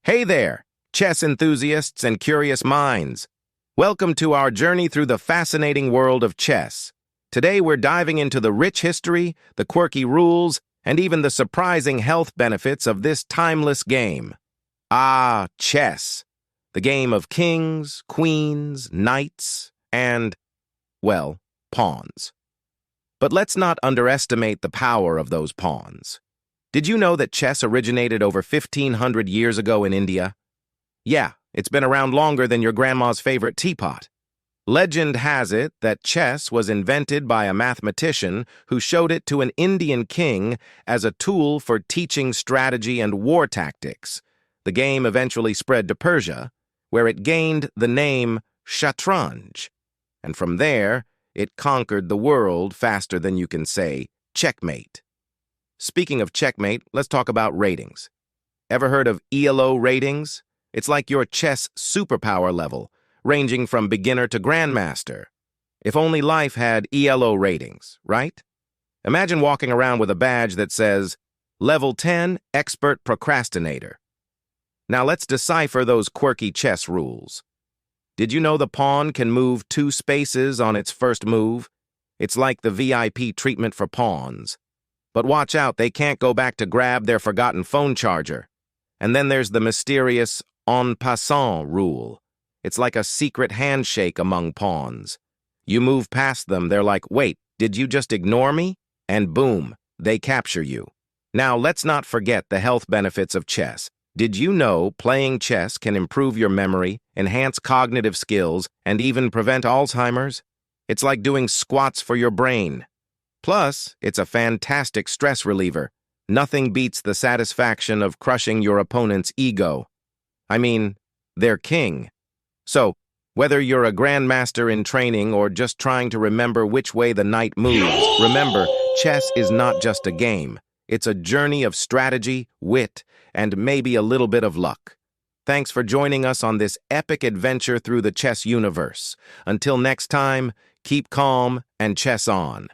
Hey there, chess enthusiasts and curious minds. Welcome to our journey through the fascinating world of chess. Today we're diving into the rich history, the quirky rules, and even the surprising health benefits of this timeless game. Ah, chess. The game of kings, queens, knights, and, well, pawns. But let's not underestimate the power of those pawns. Did you know that chess originated over 1,500 years ago in India? Yeah, it's been around longer than your grandma's favorite teapot. Legend has it that chess was invented by a mathematician who showed it to an Indian king as a tool for teaching strategy and war tactics. The game eventually spread to Persia, where it gained the name shatranj. And from there, it conquered the world faster than you can say checkmate. Speaking of checkmate, let's talk about ratings. Ever heard of ELO ratings? It's like your chess superpower level, ranging from beginner to grandmaster. If only life had ELO ratings, right? Imagine walking around with a badge that says, Level 10, Expert Procrastinator. Now let's decipher those quirky chess rules. Did you know the pawn can move 2 spaces on its first move? It's like the VIP treatment for pawns. But watch out, they can't go back to grab their forgotten phone charger. And then there's the mysterious en passant rule. It's like a secret handshake among pawns. You move past them, they're like, wait, did you just ignore me? And boom, they capture you. Now let's not forget the health benefits of chess. Did you know playing chess can improve your memory, enhance cognitive skills, and even prevent Alzheimer's? It's like doing squats for your brain. Plus, it's a fantastic stress reliever. Nothing beats the satisfaction of crushing your opponent's ego. I mean, their king. So, whether you're a grandmaster in training or just trying to remember which way the knight moves, remember, chess is not just a game. It's a journey of strategy, wit, and maybe a little bit of luck. Thanks for joining us on this epic adventure through the chess universe. Until next time, keep calm and chess on.